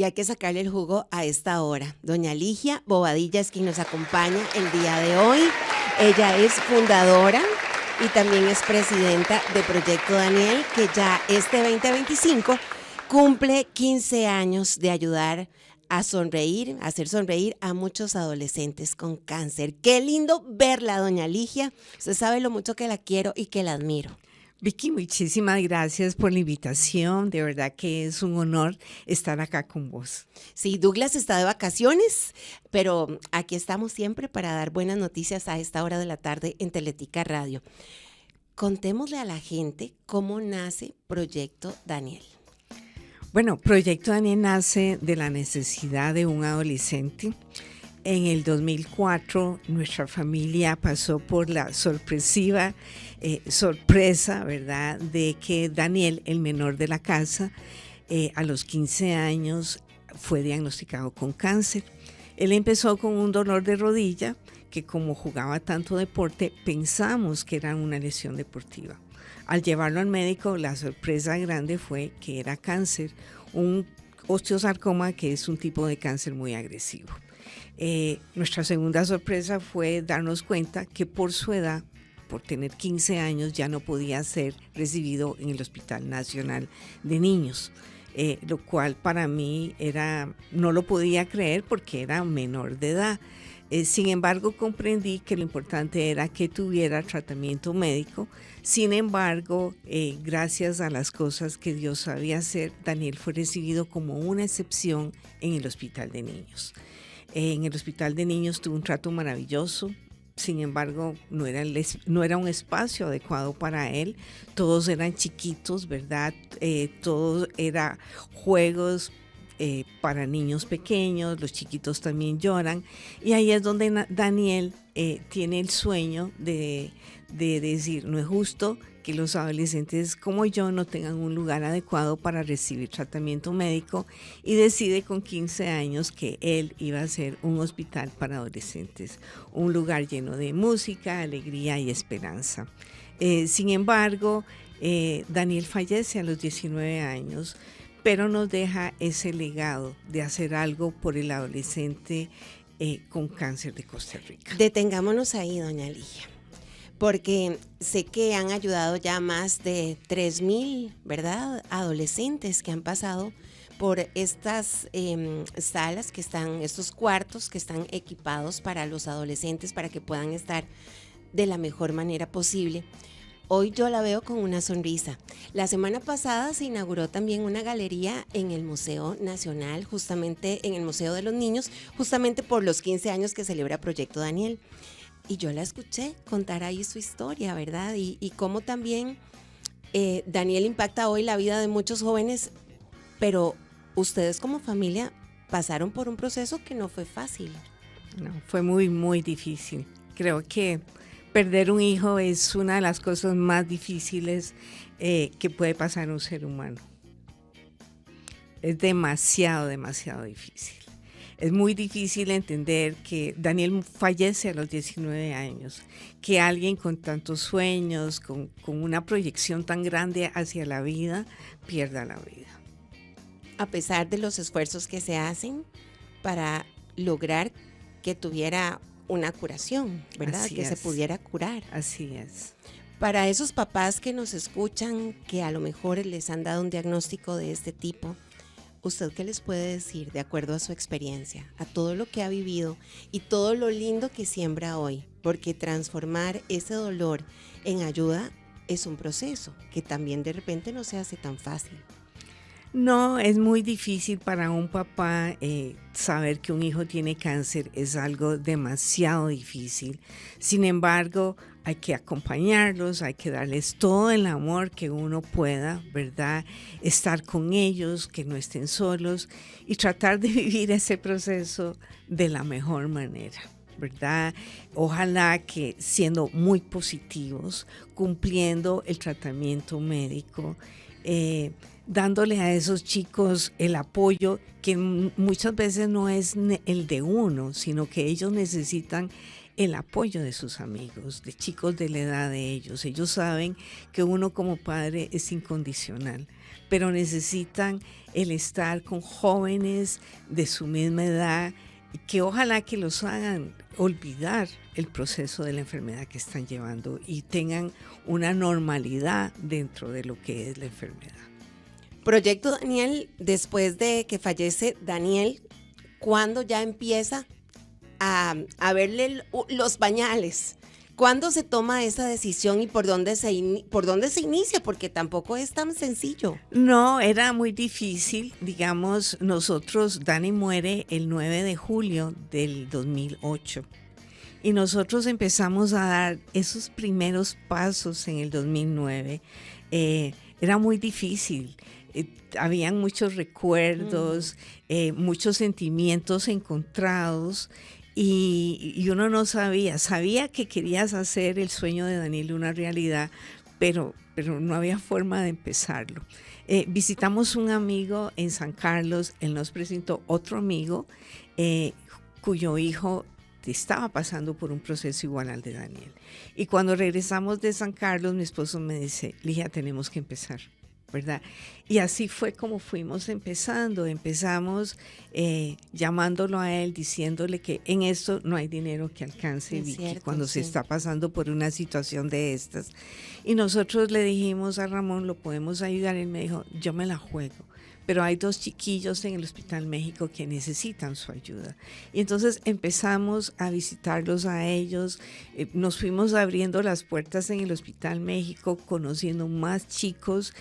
y hay que sacarle el jugo a esta hora. Doña Ligia Bobadilla es quien nos acompaña el día de hoy. Ella es fundadora y también es presidenta de Proyecto Daniel, que ya este 2025 cumple 15 años de ayudar a sonreír, a hacer sonreír a muchos adolescentes con cáncer. Qué lindo verla, doña Ligia. Usted sabe lo mucho que la quiero y que la admiro. Vicky, muchísimas gracias por la invitación. De verdad que es un honor estar acá con vos. Sí, Douglas está de vacaciones, pero aquí estamos siempre para dar buenas noticias a esta hora de la tarde en Teletica Radio. Contémosle a la gente cómo nace Proyecto Daniel. Bueno, Proyecto Daniel nace de la necesidad de un adolescente. En el 2004 nuestra familia pasó por la sorpresa, ¿verdad?, de que Daniel, el menor de la casa, a los 15 años fue diagnosticado con cáncer. Él empezó con un dolor de rodilla que, como jugaba tanto deporte, pensamos que era una lesión deportiva. Al llevarlo al médico, la sorpresa grande fue que era cáncer, un osteosarcoma, que es un tipo de cáncer muy agresivo. Nuestra segunda sorpresa fue darnos cuenta que por su edad, por tener 15 años, ya no podía ser recibido en el Hospital Nacional de Niños, lo cual para mí no lo podía creer porque era menor de edad. Sin embargo, comprendí que lo importante era que tuviera tratamiento médico. Sin embargo, gracias a las cosas que Dios sabía hacer, Daniel fue recibido como una excepción en el Hospital de Niños. En el Hospital de Niños tuvo un trato maravilloso. Sin embargo, no era un espacio adecuado para él. Todos eran chiquitos, ¿verdad? Todo era juegos para niños pequeños, los chiquitos también lloran. Y ahí es donde Daniel tiene el sueño de decir, no es justo que los adolescentes como yo no tengan un lugar adecuado para recibir tratamiento médico, y decide con 15 años que él iba a ser un hospital para adolescentes, un lugar lleno de música, alegría y esperanza. Sin embargo, Daniel fallece a los 19 años, pero nos deja ese legado de hacer algo por el adolescente con cáncer de Costa Rica. Detengámonos ahí, doña Ligia, porque sé que han ayudado ya más de 3,000, ¿verdad?, adolescentes que han pasado por estas salas que están, estos cuartos que están equipados para los adolescentes para que puedan estar de la mejor manera posible. Hoy yo la veo con una sonrisa. La semana pasada se inauguró también una galería en el Museo Nacional, justamente en el Museo de los Niños, justamente por los 15 años que celebra Proyecto Daniel. Y yo la escuché contar ahí su historia, ¿verdad? Y cómo también Daniel impacta hoy la vida de muchos jóvenes, pero ustedes como familia pasaron por un proceso que no fue fácil. No, fue muy, muy difícil. Creo que perder un hijo es una de las cosas más difíciles que puede pasar un ser humano. Es demasiado, demasiado difícil. Es muy difícil entender que Daniel fallece a los 19 años, que alguien con tantos sueños, con una proyección tan grande hacia la vida, pierda la vida. A pesar de los esfuerzos que se hacen para lograr que tuviera una curación, ¿verdad? Así que es. se pudiera curar. Así es. Para esos papás que nos escuchan, que a lo mejor les han dado un diagnóstico de este tipo, ¿usted qué les puede decir de acuerdo a su experiencia, a todo lo que ha vivido y todo lo lindo que siembra hoy? Porque transformar ese dolor en ayuda es un proceso que también de repente no se hace tan fácil. No, es muy difícil para un papá saber que un hijo tiene cáncer, es algo demasiado difícil. Sin embargo, hay que acompañarlos, hay que darles todo el amor que uno pueda, ¿verdad? Estar con ellos, que no estén solos y tratar de vivir ese proceso de la mejor manera, ¿verdad? Ojalá que siendo muy positivos, cumpliendo el tratamiento médico, dándole a esos chicos el apoyo que muchas veces no es el de uno, sino que ellos necesitan el apoyo de sus amigos, de chicos de la edad de ellos. Ellos saben que uno como padre es incondicional, pero necesitan el estar con jóvenes de su misma edad, que ojalá que los hagan olvidar el proceso de la enfermedad que están llevando y tengan una normalidad dentro de lo que es la enfermedad. Proyecto Daniel, después de que fallece Daniel, ¿cuándo ya empieza a verle los pañales? ¿Cuándo se toma esa decisión y por dónde se inicia? Porque tampoco es tan sencillo. No, era muy difícil. Digamos, Dani muere el 9 de julio del 2008. Y nosotros empezamos a dar esos primeros pasos en el 2009. Era muy difícil. Habían muchos recuerdos, muchos sentimientos encontrados. Y uno no sabía que querías hacer el sueño de Daniel una realidad, pero no había forma de empezarlo. Visitamos un amigo en San Carlos, él nos presentó otro amigo cuyo hijo estaba pasando por un proceso igual al de Daniel. Y cuando regresamos de San Carlos, mi esposo me dice, Ligia, tenemos que empezar, ¿verdad? Y así fue como fuimos empezamos llamándolo a él, diciéndole que en esto no hay dinero que alcance, Vicky, cuando se está pasando por una situación de estas. Y nosotros le dijimos a Ramón, ¿lo podemos ayudar? Él me dijo, yo me la juego, pero hay 2 chiquillos en el Hospital México que necesitan su ayuda. Y entonces empezamos a visitarlos a ellos, nos fuimos abriendo las puertas en el Hospital México, conociendo más chicos.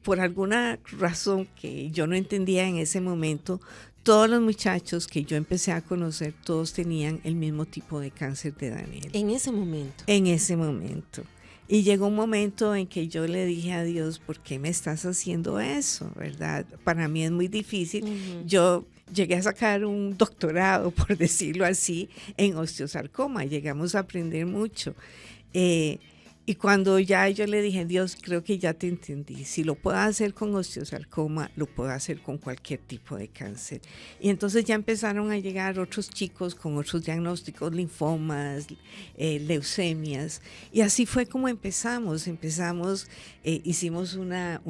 Por alguna razón que yo no entendía en ese momento, todos los muchachos que yo empecé a conocer, todos tenían el mismo tipo de cáncer de Daniel. En ese momento. En ese momento. Y llegó un momento en que yo le dije a Dios, ¿por qué me estás haciendo eso? ¿Verdad? Para mí es muy difícil. Yo llegué a sacar un doctorado, por decirlo así, en osteosarcoma. Llegamos a aprender mucho. Y cuando ya yo le dije, Dios, creo que ya te entendí. Si lo puedo hacer con osteosarcoma, lo puedo hacer con cualquier tipo de cáncer. Y entonces ya empezaron a llegar otros chicos con otros diagnósticos, linfomas, leucemias. Y así fue como empezamos. Hicimos una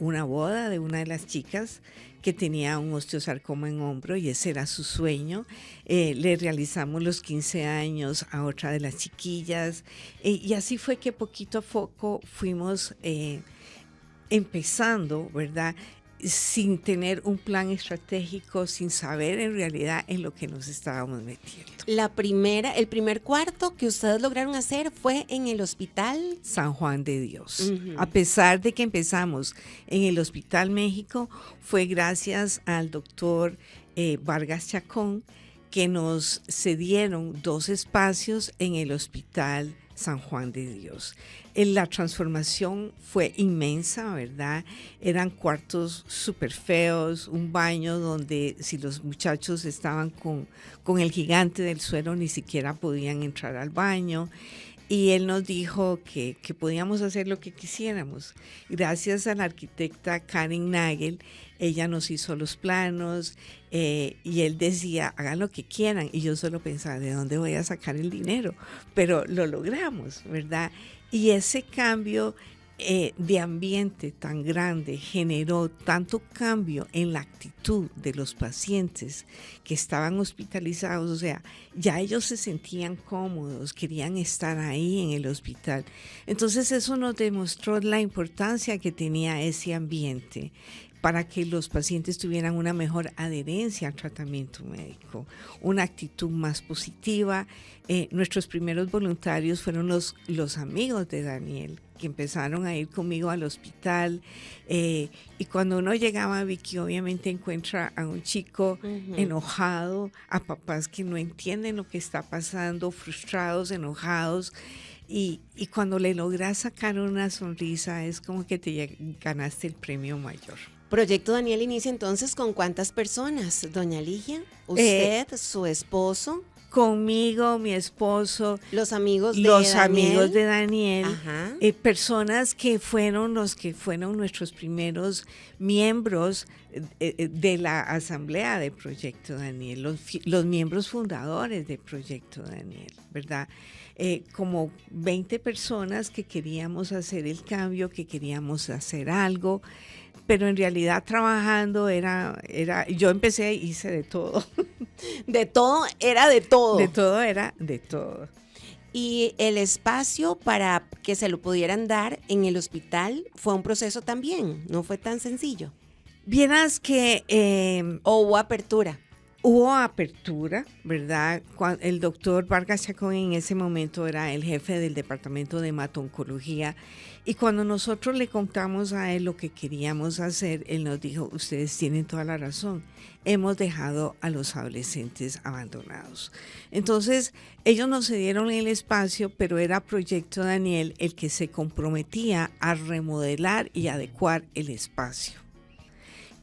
boda de una de las chicas que tenía un osteosarcoma en hombro y ese era su sueño. Le realizamos los 15 años a otra de las chiquillas y así fue que poquito a poco fuimos empezando, ¿verdad? Sin tener un plan estratégico, sin saber en realidad en lo que nos estábamos metiendo. El primer cuarto que ustedes lograron hacer fue en el Hospital San Juan de Dios. A pesar de que empezamos en el Hospital México, fue gracias al doctor Vargas Chacón que nos cedieron 2 espacios en el Hospital San Juan de Dios. La transformación fue inmensa, ¿verdad? Eran cuartos súper feos, un baño donde si los muchachos estaban con el gigante del suelo ni siquiera podían entrar al baño. Y él nos dijo que podíamos hacer lo que quisiéramos. Gracias a la arquitecta Karen Nagel, ella nos hizo los planos y él decía, hagan lo que quieran. Y yo solo pensaba, ¿de dónde voy a sacar el dinero? Pero lo logramos, ¿verdad? Y ese cambio de ambiente tan grande generó tanto cambio en la actitud de los pacientes que estaban hospitalizados, o sea, ya ellos se sentían cómodos, querían estar ahí en el hospital. Entonces eso nos demostró la importancia que tenía ese ambiente para que los pacientes tuvieran una mejor adherencia al tratamiento médico, una actitud más positiva. Nuestros primeros voluntarios fueron los amigos de Daniel, que empezaron a ir conmigo al hospital. Y cuando uno llegaba a Vicky, obviamente encuentra a un chico enojado, a papás que no entienden lo que está pasando, frustrados, enojados. Y cuando le logras sacar una sonrisa, es como que te ganaste el premio mayor. Proyecto Daniel inicia entonces con ¿cuántas personas? Doña Ligia, usted, su esposo. conmigo, mi esposo, los amigos de Daniel, personas que fueron nuestros primeros miembros de la asamblea de Proyecto Daniel, los miembros fundadores de Proyecto Daniel, ¿verdad? Como 20 personas que queríamos hacer el cambio, que queríamos hacer algo, pero en realidad trabajando yo empecé y hice de todo. De todo era de todo. De todo era de todo. Y el espacio para que se lo pudieran dar en el hospital fue un proceso también, no fue tan sencillo. Vieras que... ¿O hubo apertura? Hubo apertura, ¿verdad? El doctor Vargas Chacón en ese momento era el jefe del departamento de hemato-oncología, y cuando nosotros le contamos a él lo que queríamos hacer, él nos dijo: ustedes tienen toda la razón, hemos dejado a los adolescentes abandonados. Entonces, ellos nos cedieron el espacio, pero era Proyecto Daniel el que se comprometía a remodelar y adecuar el espacio.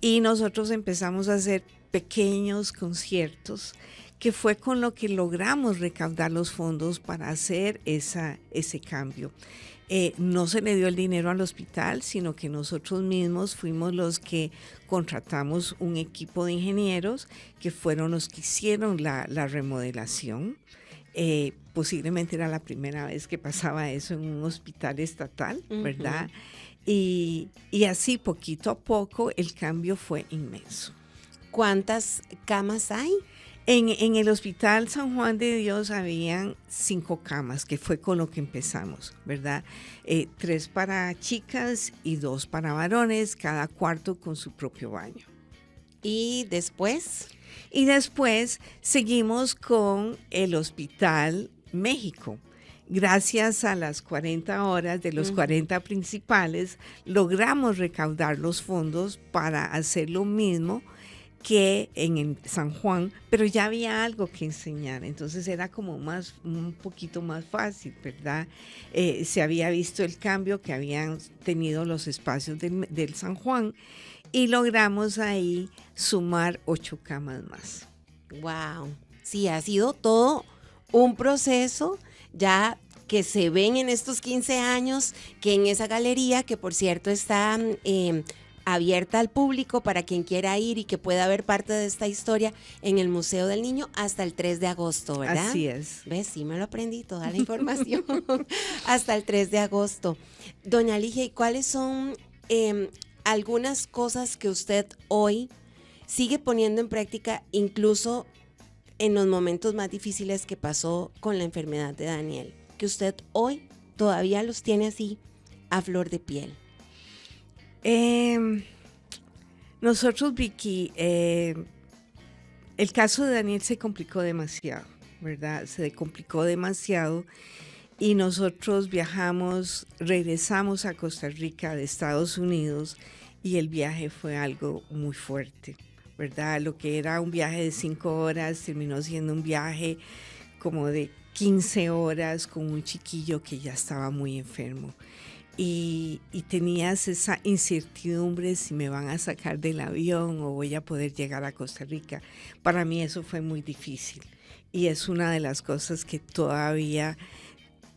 Y nosotros empezamos a hacer pequeños conciertos, que fue con lo que logramos recaudar los fondos para hacer ese cambio. No se le dio el dinero al hospital, sino que nosotros mismos fuimos los que contratamos un equipo de ingenieros que fueron los que hicieron la remodelación. Posiblemente era la primera vez que pasaba eso en un hospital estatal, ¿verdad? Y así poquito a poco el cambio fue inmenso. ¿Cuántas camas hay? En el Hospital San Juan de Dios habían 5 camas, que fue con lo que empezamos, ¿verdad? 3 para chicas y 2 para varones, cada cuarto con su propio baño. ¿Y después? Y después seguimos con el Hospital México. Gracias a las 40 horas de los 40 principales, logramos recaudar los fondos para hacer lo mismo que en el San Juan, pero ya había algo que enseñar, entonces era como un poquito más fácil, ¿verdad? Se había visto el cambio que habían tenido los espacios del San Juan, y logramos ahí sumar 8 camas más. Wow, sí, ha sido todo un proceso ya que se ven en estos 15 años, que en esa galería, que por cierto está abierta al público para quien quiera ir y que pueda ver parte de esta historia en el Museo del Niño hasta el 3 de agosto, ¿verdad? Así es. ¿Ves? Sí me lo aprendí, toda la información. Hasta el 3 de agosto. Doña Ligia, ¿y cuáles son algunas cosas que usted hoy sigue poniendo en práctica, incluso en los momentos más difíciles que pasó con la enfermedad de Daniel, que usted hoy todavía los tiene así a flor de piel? Nosotros, Vicky, el caso de Daniel se complicó demasiado, ¿verdad? Se complicó demasiado, y nosotros regresamos a Costa Rica de Estados Unidos, y el viaje fue algo muy fuerte, ¿verdad? Lo que era un viaje de 5 horas terminó siendo un viaje como de 15 horas con un chiquillo que ya estaba muy enfermo. Y tenías esa incertidumbre si me van a sacar del avión o voy a poder llegar a Costa Rica. Para mí eso fue muy difícil, y es una de las cosas que todavía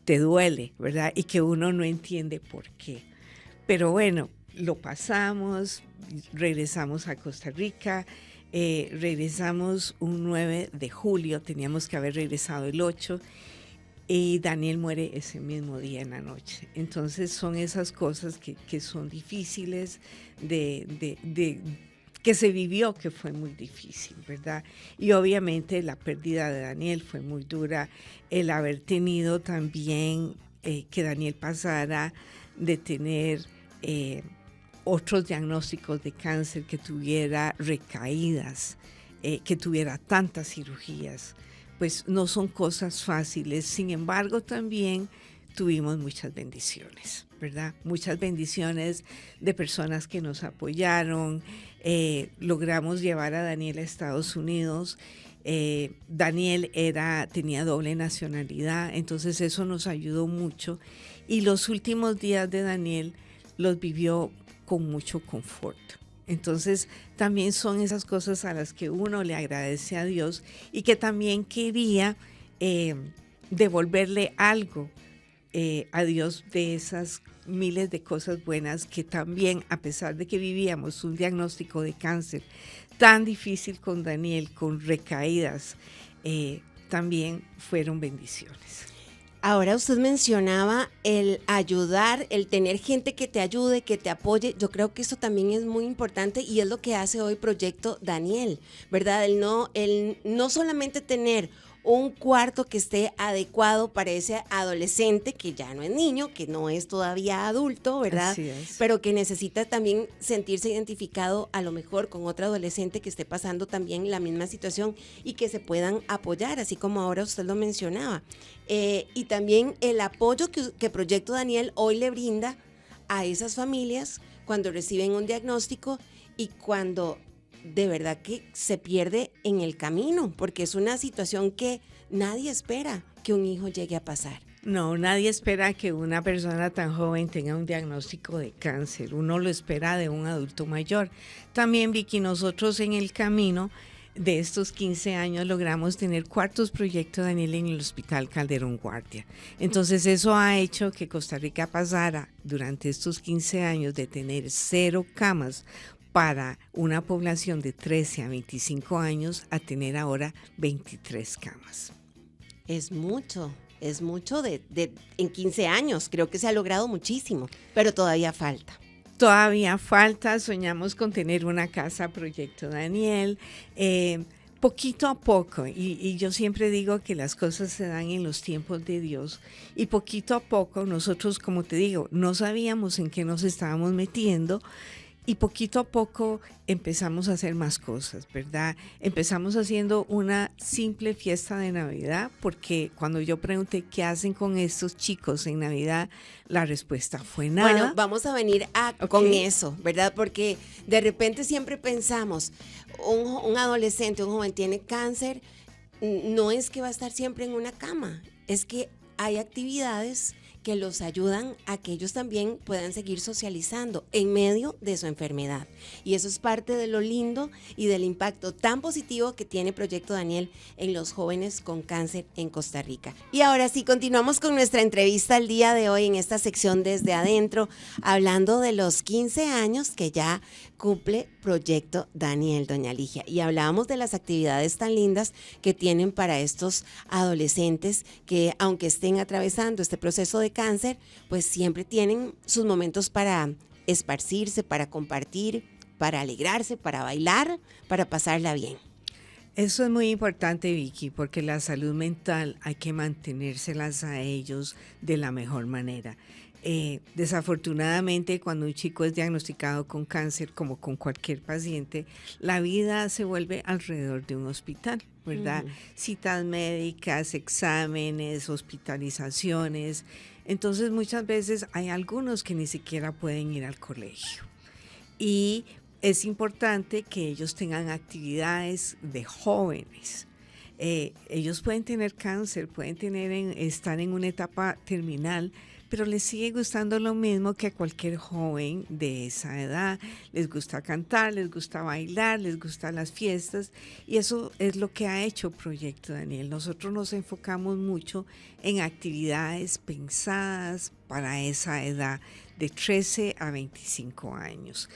te duele, ¿verdad? Y que uno no entiende por qué. Pero bueno, lo pasamos, regresamos a Costa Rica, regresamos un 9 de julio, teníamos que haber regresado el 8, y Daniel muere ese mismo día en la noche. Entonces son esas cosas que son difíciles que se vivió, que fue muy difícil, ¿verdad? Y obviamente la pérdida de Daniel fue muy dura, el haber tenido también que Daniel pasara de tener otros diagnósticos de cáncer, que tuviera recaídas, que tuviera tantas cirugías. Pues no son cosas fáciles. Sin embargo, también tuvimos muchas bendiciones, ¿verdad? Muchas bendiciones de personas que nos apoyaron. Logramos llevar a Daniel a Estados Unidos. Daniel tenía doble nacionalidad, entonces eso nos ayudó mucho. Y los últimos días de Daniel los vivió con mucho confort, Entonces, también son esas cosas a las que uno le agradece a Dios y que también quería devolverle algo a Dios de esas miles de cosas buenas que también, a pesar de que vivíamos un diagnóstico de cáncer tan difícil con Daniel, con recaídas, también fueron bendiciones. Ahora usted mencionaba el ayudar, el tener gente que te ayude, que te apoye. Yo creo que eso también es muy importante y es lo que hace hoy Proyecto Daniel, ¿verdad? El no solamente tener un cuarto que esté adecuado para ese adolescente que ya no es niño, que no es todavía adulto, ¿verdad? Así es. Pero que necesita también sentirse identificado a lo mejor con otro adolescente que esté pasando también la misma situación y que se puedan apoyar, así como ahora usted lo mencionaba. Y también el apoyo que Proyecto Daniel hoy le brinda a esas familias cuando reciben un diagnóstico y cuando de verdad que se pierde en el camino, porque es una situación que nadie espera que un hijo llegue a pasar. No, nadie espera que una persona tan joven tenga un diagnóstico de cáncer. Uno lo espera de un adulto mayor. También, Vicky, nosotros en el camino de estos 15 años logramos tener cuartos Proyecto Daniel en el Hospital Calderón Guardia. Entonces eso ha hecho que Costa Rica pasara durante estos 15 años de tener 0 camas para una población de 13 a 25 años a tener ahora 23 camas. Es mucho en 15 años, creo que se ha logrado muchísimo, pero todavía falta. Todavía falta, soñamos con tener una casa Proyecto Daniel, poquito a poco, y yo siempre digo que las cosas se dan en los tiempos de Dios, y poquito a poco nosotros, como te digo, no sabíamos en qué nos estábamos metiendo, y poquito a poco empezamos a hacer más cosas, ¿verdad? Empezamos haciendo una simple fiesta de Navidad, porque cuando yo pregunté qué hacen con estos chicos en Navidad, la respuesta fue nada. Bueno, vamos a venir con eso, ¿verdad? Porque de repente siempre pensamos, un adolescente, un joven tiene cáncer, no es que va a estar siempre en una cama, es que hay actividades que los ayudan a que ellos también puedan seguir socializando en medio de su enfermedad. Y eso es parte de lo lindo y del impacto tan positivo que tiene Proyecto Daniel en los jóvenes con cáncer en Costa Rica. Y ahora sí, continuamos con nuestra entrevista el día de hoy en esta sección Desde Adentro, hablando de los 15 años que ya cumple Proyecto Daniel, doña Ligia. Y hablábamos de las actividades tan lindas que tienen para estos adolescentes que, aunque estén atravesando este proceso de cáncer, pues siempre tienen sus momentos para esparcirse, para compartir, para alegrarse, para bailar, para pasarla bien. Eso es muy importante, Vicky, porque la salud mental hay que mantenérselas a ellos de la mejor manera. Desafortunadamente, cuando un chico es diagnosticado con cáncer, como con cualquier paciente, la vida se vuelve alrededor de un hospital, ¿verdad? Citas médicas, exámenes, hospitalizaciones. Entonces, muchas veces hay algunos que ni siquiera pueden ir al colegio. Y es importante que ellos tengan actividades de jóvenes. Ellos pueden tener cáncer, pueden estar en una etapa terminal, pero les sigue gustando lo mismo que a cualquier joven de esa edad. Les gusta cantar, les gusta bailar, les gustan las fiestas, y eso es lo que ha hecho Proyecto Daniel. Nosotros nos enfocamos mucho en actividades pensadas para esa edad, de 13 a 25 años.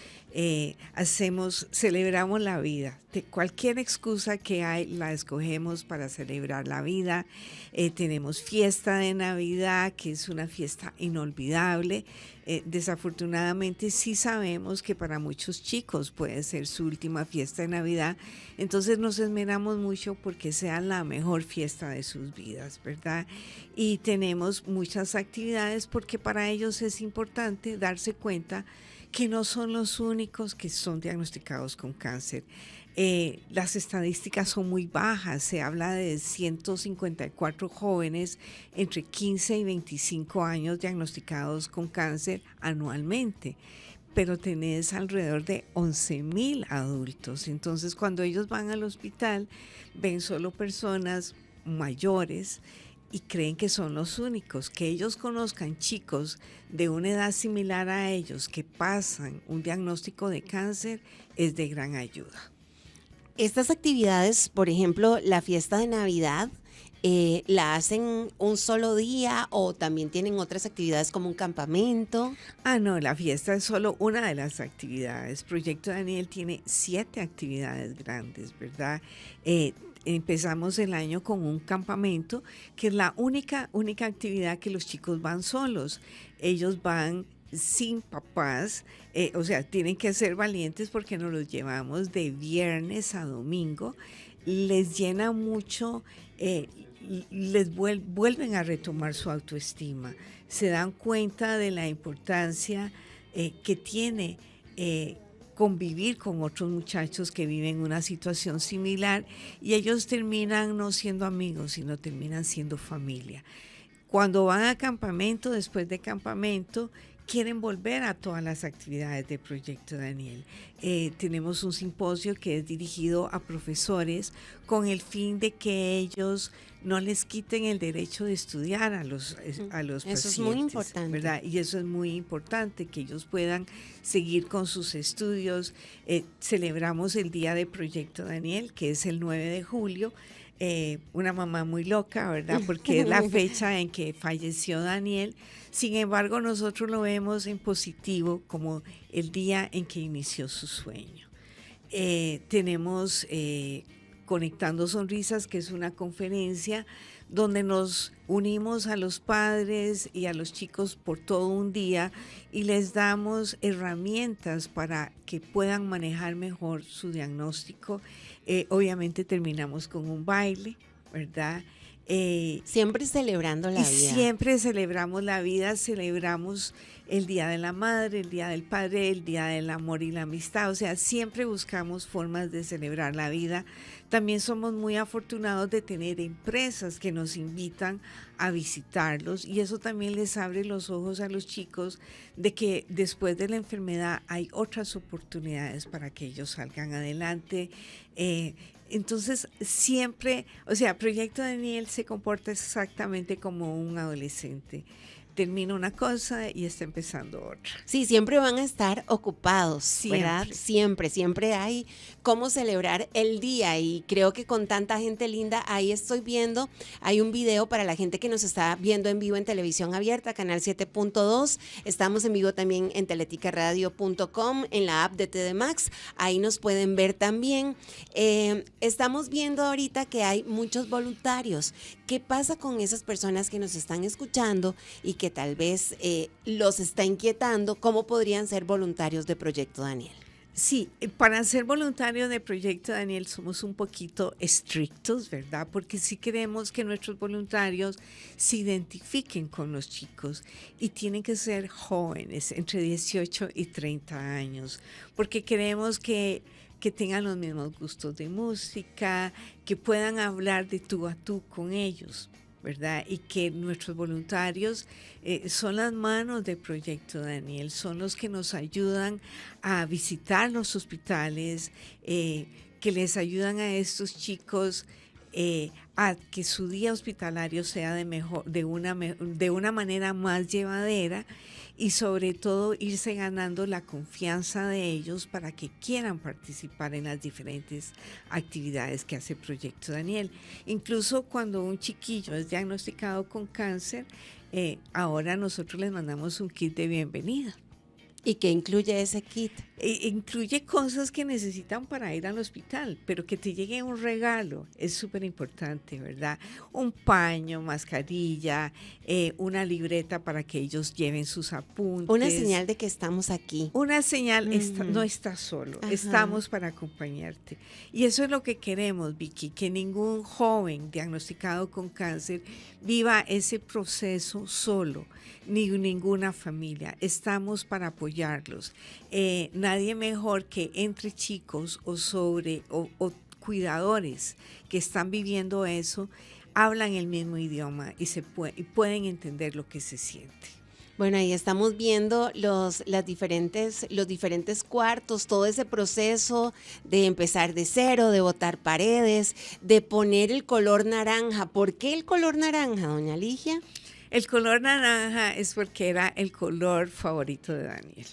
Celebramos la vida. De cualquier excusa que hay, la escogemos para celebrar la vida. Tenemos fiesta de Navidad, que es una fiesta inolvidable. Desafortunadamente sí sabemos que para muchos chicos puede ser su última fiesta de Navidad, entonces nos esmeramos mucho porque sea la mejor fiesta de sus vidas, ¿verdad? Y tenemos muchas actividades porque para ellos es importante darse cuenta que no son los únicos que son diagnosticados con cáncer. Las estadísticas son muy bajas, se habla de 154 jóvenes entre 15 y 25 años diagnosticados con cáncer anualmente, pero tenés alrededor de 11,000 adultos. Entonces, cuando ellos van al hospital, ven solo personas mayores y creen que son los únicos. Que ellos conozcan chicos de una edad similar a ellos que pasan un diagnóstico de cáncer es de gran ayuda. Estas actividades, por ejemplo, la fiesta de Navidad, ¿la hacen un solo día o también tienen otras actividades como un campamento? No, la fiesta es solo una de las actividades. Proyecto Daniel tiene 7 actividades grandes, ¿verdad? Empezamos el año con un campamento, que es la única actividad que los chicos van solos. Ellos van sin papás, o sea, tienen que ser valientes porque nos los llevamos de viernes a domingo. Les llena mucho, les vuelven a retomar su autoestima, se dan cuenta de la importancia que tiene convivir con otros muchachos que viven una situación similar, y ellos terminan no siendo amigos, sino terminan siendo familia. Cuando van a campamento, después de campamento, quieren volver a todas las actividades de Proyecto Daniel. Tenemos un simposio que es dirigido a profesores con el fin de que ellos no les quiten el derecho de estudiar a los pacientes. Eso es muy importante, ¿verdad? Y eso es muy importante, que ellos puedan seguir con sus estudios. Celebramos el Día de Proyecto Daniel, que es el 9 de julio. Una mamá muy loca, ¿verdad? Porque es la fecha en que falleció Daniel. Sin embargo, nosotros lo vemos en positivo como el día en que inició su sueño. Tenemos Conectando Sonrisas, que es una conferencia donde nos unimos a los padres y a los chicos por todo un día y les damos herramientas para que puedan manejar mejor su diagnóstico. Obviamente terminamos con un baile, ¿verdad? Siempre celebrando la vida. Siempre celebramos la vida, celebramos el Día de la Madre, el Día del Padre, el Día del Amor y la Amistad. O sea, siempre buscamos formas de celebrar la vida. También somos muy afortunados de tener empresas que nos invitan a visitarlos, y eso también les abre los ojos a los chicos de que después de la enfermedad hay otras oportunidades para que ellos salgan adelante. Entonces, siempre, o sea, Proyecto Daniel se comporta exactamente como un adolescente. Termina una cosa y está empezando otra. Sí, siempre van a estar ocupados, ¿verdad? Siempre hay cómo celebrar el día, y creo que con tanta gente linda, ahí estoy viendo, hay un video para la gente que nos está viendo en vivo en televisión abierta, canal 7.2, estamos en vivo también en teleticaradio.com, en la app de TD Max, ahí nos pueden ver también. Estamos viendo ahorita que hay muchos voluntarios. ¿Qué pasa con esas personas que nos están escuchando y que tal vez los está inquietando? ¿Cómo podrían ser voluntarios de Proyecto Daniel? Sí, para ser voluntarios de Proyecto Daniel somos un poquito estrictos, ¿verdad? Porque sí queremos que nuestros voluntarios se identifiquen con los chicos, y tienen que ser jóvenes, entre 18 y 30 años, porque queremos que tengan los mismos gustos de música, que puedan hablar de tú a tú con ellos, ¿verdad? Y que nuestros voluntarios son las manos de Proyecto Daniel, son los que nos ayudan a visitar los hospitales, que les ayudan a estos chicos a que su día hospitalario sea de una manera más llevadera, y sobre todo irse ganando la confianza de ellos para que quieran participar en las diferentes actividades que hace Proyecto Daniel. Incluso cuando un chiquillo es diagnosticado con cáncer, ahora nosotros les mandamos un kit de bienvenida. ¿Y qué incluye ese kit? Incluye cosas que necesitan para ir al hospital, pero que te llegue un regalo es súper importante, ¿verdad? Un paño, mascarilla, una libreta para que ellos lleven sus apuntes. Una señal de que estamos aquí. Una señal, no estás solo, estamos para acompañarte. Y eso es lo que queremos, Vicky, que ningún joven diagnosticado con cáncer viva ese proceso solo, ni ninguna familia. Estamos para apoyarlos. Nadie mejor que entre chicos o cuidadores que están viviendo eso, hablan el mismo idioma y pueden entender lo que se siente. Bueno, ahí estamos viendo los diferentes cuartos, todo ese proceso de empezar de cero, de botar paredes, de poner el color naranja. ¿Por qué el color naranja, doña Ligia? El color naranja es porque era el color favorito de Daniel,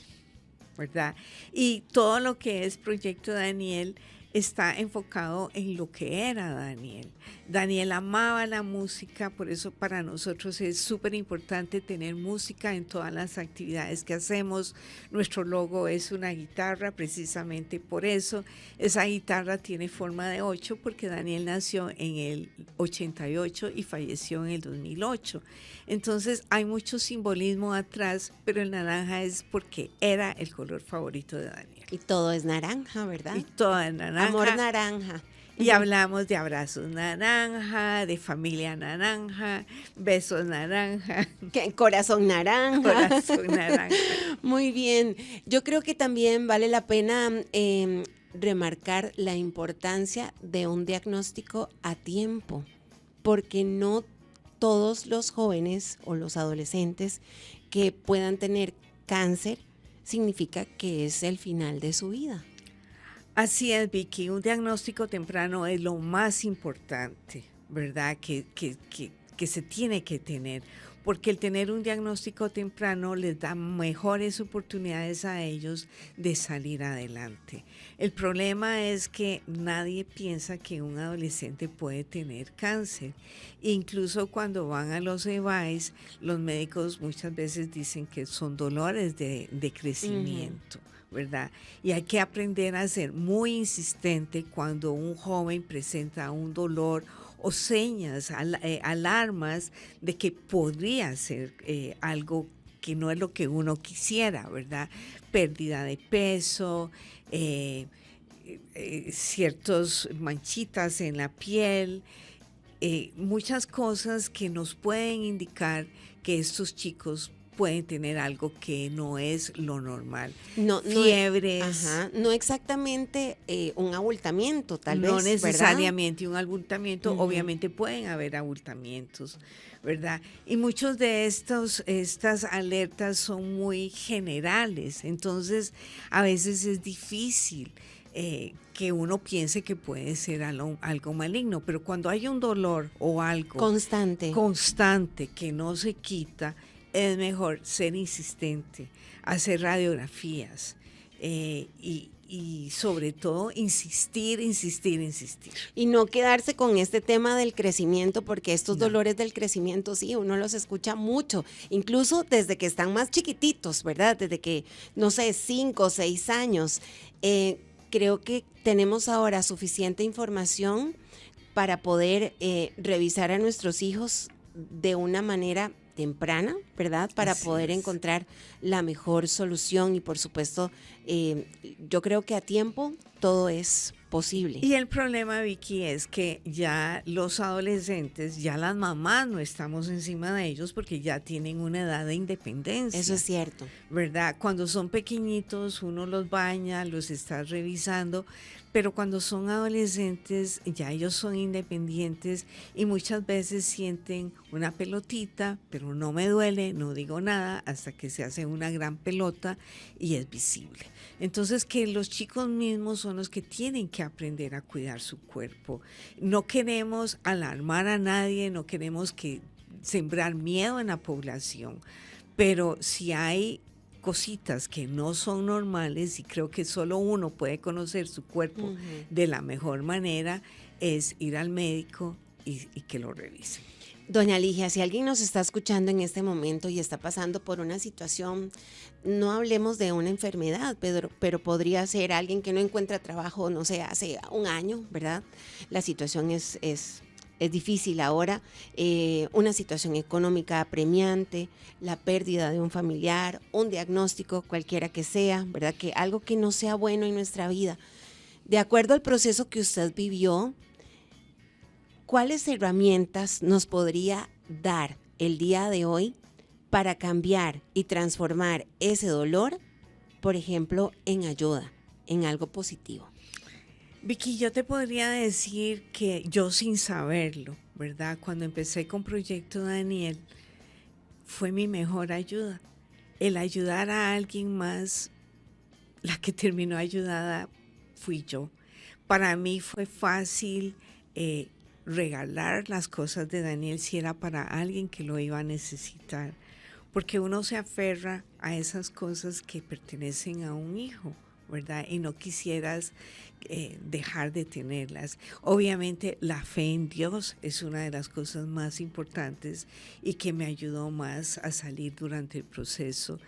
¿verdad? Y todo lo que es Proyecto Daniel está enfocado en lo que era Daniel. Daniel amaba la música, por eso para nosotros es súper importante tener música en todas las actividades que hacemos. Nuestro logo es una guitarra, precisamente por eso. Esa guitarra tiene forma de 8 porque Daniel nació en el 88 y falleció en el 2008. Entonces hay mucho simbolismo atrás, pero el naranja es porque era el color favorito de Daniel. Y todo es naranja, ¿verdad? Y todo es naranja. Amor naranja. Y hablamos de abrazos naranja, de familia naranja, besos naranja. Corazón naranja. Corazón naranja. Muy bien. Yo creo que también vale la pena remarcar la importancia de un diagnóstico a tiempo, porque no todos los jóvenes o los adolescentes que puedan tener cáncer significa que es el final de su vida. Así es, Vicky, un diagnóstico temprano es lo más importante, ¿verdad? Que se tiene que tener, porque el tener un diagnóstico temprano les da mejores oportunidades a ellos de salir adelante. El problema es que nadie piensa que un adolescente puede tener cáncer. Incluso cuando van a los EVAIS, los médicos muchas veces dicen que son dolores de crecimiento. ¿Verdad? Y hay que aprender a ser muy insistente cuando un joven presenta un dolor o señas, alarmas de que podría ser algo que no es lo que uno quisiera, ¿verdad? Pérdida de peso, ciertas manchitas en la piel, muchas cosas que nos pueden indicar que estos chicos pueden tener algo que no es lo normal. Fiebres. No exactamente un abultamiento, tal vez, no necesariamente ¿verdad? Un abultamiento, obviamente pueden haber abultamientos, ¿verdad? Y muchos de estas alertas son muy generales, entonces a veces es difícil que uno piense que puede ser algo maligno, pero cuando hay un dolor o algo constante que no se quita, es mejor ser insistente, hacer radiografías y sobre todo insistir. Y no quedarse con este tema del crecimiento, porque estos dolores del crecimiento, sí, uno los escucha mucho, incluso desde que están más chiquititos, ¿verdad? Desde que, no sé, 5 o 6 años. Creo que tenemos ahora suficiente información para poder revisar a nuestros hijos de una manera temprana, ¿verdad? Para poder encontrar la mejor solución y por supuesto, yo creo que a tiempo todo es posible. Y el problema, Vicky, es que ya los adolescentes, ya las mamás no estamos encima de ellos porque ya tienen una edad de independencia. Eso es cierto. ¿Verdad? Cuando son pequeñitos uno los baña, los está revisando, pero cuando son adolescentes ya ellos son independientes y muchas veces sienten una pelotita, pero no me duele, no digo nada, hasta que se hace una gran pelota y es visible. Entonces que los chicos mismos son los que tienen que aprender a cuidar su cuerpo. No queremos alarmar a nadie, no queremos sembrar miedo en la población, pero si hay cositas que no son normales, y creo que solo uno puede conocer su cuerpo de la mejor manera, es ir al médico y que lo revise. Doña Ligia, si alguien nos está escuchando en este momento y está pasando por una situación, no hablemos de una enfermedad, pero podría ser alguien que no encuentra trabajo, no sé, hace un año, ¿verdad? La situación es difícil ahora, una situación económica apremiante, la pérdida de un familiar, un diagnóstico cualquiera que sea, ¿verdad? Que algo que no sea bueno en nuestra vida. De acuerdo al proceso que usted vivió, ¿cuáles herramientas nos podría dar el día de hoy para cambiar y transformar ese dolor, por ejemplo, en ayuda, en algo positivo? Vicky, yo te podría decir que yo sin saberlo, ¿verdad? Cuando empecé con Proyecto Daniel, fue mi mejor ayuda, el ayudar a alguien más, la que terminó ayudada fui yo. Para mí fue fácil regalar las cosas de Daniel si era para alguien que lo iba a necesitar, porque uno se aferra a esas cosas que pertenecen a un hijo, ¿verdad? Y no quisieras dejar de tenerlas. Obviamente la fe en Dios es una de las cosas más importantes y que me ayudó más a salir durante el proceso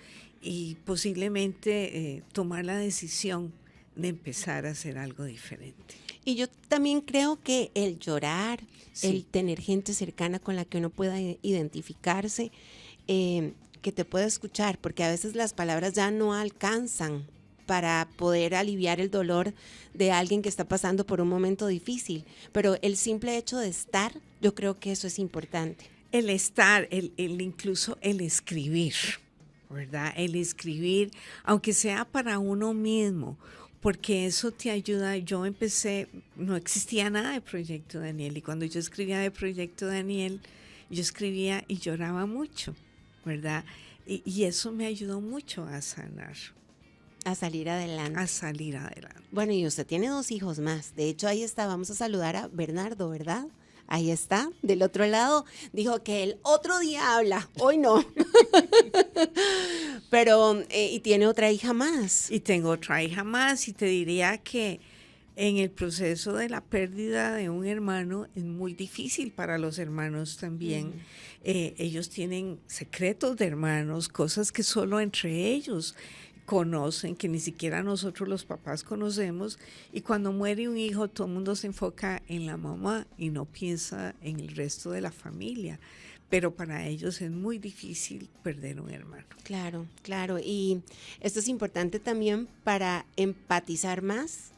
y posiblemente tomar la decisión de empezar a hacer algo diferente. Y yo también creo que el llorar, Sí. el tener gente cercana con la que uno pueda identificarse, que te pueda escuchar, porque a veces las palabras ya no alcanzan para poder aliviar el dolor de alguien que está pasando por un momento difícil, pero el simple hecho de estar, yo creo que eso es importante. El estar, incluso el escribir, ¿verdad? El escribir, aunque sea para uno mismo, porque eso te ayuda. Yo empecé, no existía nada de Proyecto Daniel, y cuando yo escribía de Proyecto Daniel, yo escribía y lloraba mucho, ¿verdad? Y eso me ayudó mucho a sanar. A salir adelante. A salir adelante. Bueno, y usted tiene 2 hijos más. De hecho, ahí está, vamos a saludar a Bernardo, ¿verdad? Ahí está, del otro lado. Dijo que el otro día habla, hoy no. Pero, y tiene otra hija más. Y tengo otra hija más, y te diría que en el proceso de la pérdida de un hermano es muy difícil para los hermanos también. Ellos tienen secretos de hermanos, cosas que solo entre ellos conocen, que ni siquiera nosotros los papás conocemos, y cuando muere un hijo todo el mundo se enfoca en la mamá y no piensa en el resto de la familia, pero para ellos es muy difícil perder un hermano. Claro, claro, y esto es importante también para empatizar más,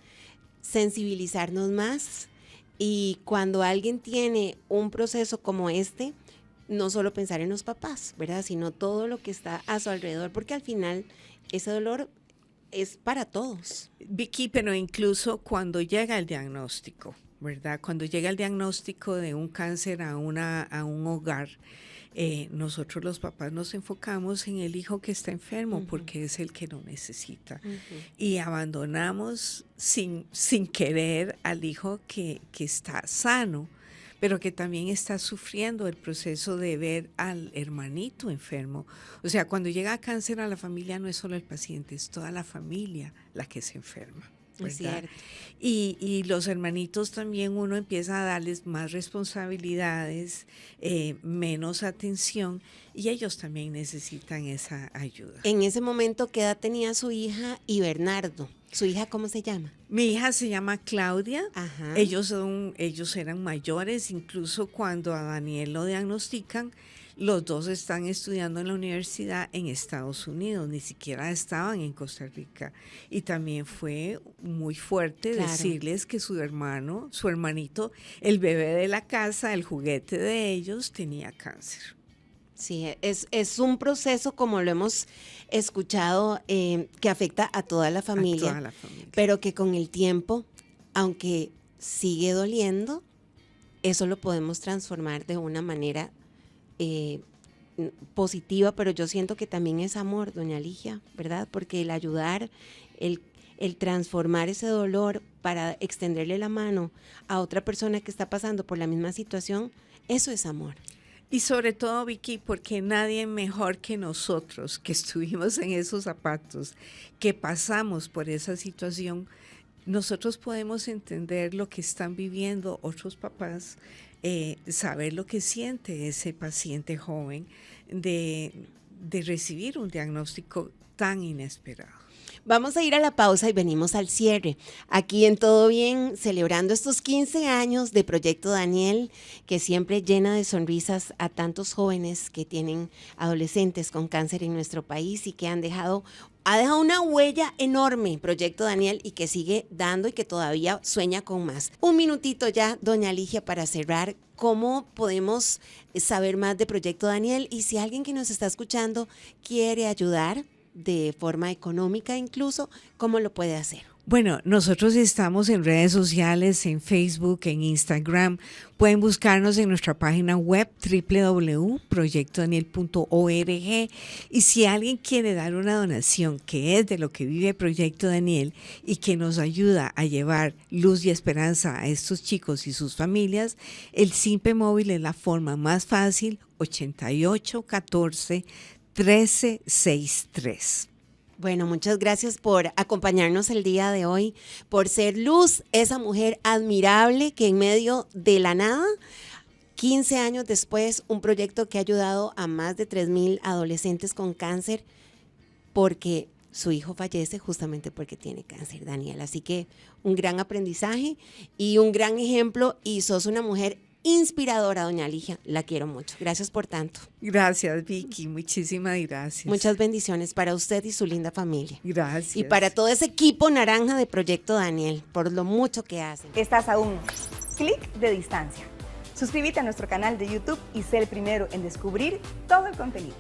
sensibilizarnos más, y cuando alguien tiene un proceso como este, no solo pensar en los papás, ¿verdad? Sino todo lo que está a su alrededor, porque al final ese dolor es para todos. Vicky, pero incluso cuando llega el diagnóstico, ¿verdad? Cuando llega el diagnóstico de un cáncer a un hogar, nosotros los papás nos enfocamos en el hijo que está enfermo, porque es el que lo necesita. Y abandonamos sin querer al hijo que está sano, pero que también está sufriendo el proceso de ver al hermanito enfermo. O sea, cuando llega cáncer a la familia no es solo el paciente, es toda la familia la que se enferma, ¿verdad? Es cierto. Y los hermanitos también uno empieza a darles más responsabilidades, menos atención, y ellos también necesitan esa ayuda. En ese momento, ¿qué edad tenía su hija y Bernardo? ¿Su hija cómo se llama? Mi hija se llama Claudia. Ajá. Ellos eran mayores, incluso cuando a Daniel lo diagnostican, los dos están estudiando en la universidad en Estados Unidos, ni siquiera estaban en Costa Rica. Y también fue muy fuerte decirles que su hermanito, el bebé de la casa, el juguete de ellos, tenía cáncer. Sí, es un proceso, como lo hemos escuchado, que afecta a toda la familia, pero que con el tiempo, aunque sigue doliendo, eso lo podemos transformar de una manera positiva, pero yo siento que también es amor, doña Ligia, ¿verdad? Porque el ayudar, el transformar ese dolor para extenderle la mano a otra persona que está pasando por la misma situación, eso es amor. Y sobre todo, Vicky, porque nadie mejor que nosotros, que estuvimos en esos zapatos, que pasamos por esa situación, nosotros podemos entender lo que están viviendo otros papás, saber lo que siente ese paciente joven de recibir un diagnóstico tan inesperado. Vamos a ir a la pausa y venimos al cierre. Aquí en Todo Bien, celebrando estos 15 años de Proyecto Daniel, que siempre llena de sonrisas a tantos jóvenes que tienen adolescentes con cáncer en nuestro país y que ha dejado una huella enorme, Proyecto Daniel, y que sigue dando y que todavía sueña con más. Un minutito ya, doña Ligia, para cerrar. ¿Cómo podemos saber más de Proyecto Daniel? Y si alguien que nos está escuchando quiere ayudar de forma económica incluso, ¿cómo lo puede hacer? Bueno, nosotros estamos en redes sociales, en Facebook, en Instagram. Pueden buscarnos en nuestra página web www.proyectodaniel.org, y si alguien quiere dar una donación que es de lo que vive Proyecto Daniel y que nos ayuda a llevar luz y esperanza a estos chicos y sus familias, el Simpe Móvil es la forma más fácil, 8814-1363. Bueno, muchas gracias por acompañarnos el día de hoy, por ser Luz, esa mujer admirable que en medio de la nada, 15 años después, un proyecto que ha ayudado a más de 3,000 adolescentes con cáncer, porque su hijo fallece justamente porque tiene cáncer, Daniel. Así que un gran aprendizaje y un gran ejemplo, y sos una mujer inspiradora, doña Ligia, la quiero mucho. Gracias por tanto. Gracias, Vicky, muchísimas gracias. Muchas bendiciones para usted y su linda familia. Gracias. Y para todo ese equipo naranja de Proyecto Daniel, por lo mucho que hacen. Estás a un clic de distancia. Suscríbete a nuestro canal de YouTube y sé el primero en descubrir todo el contenido.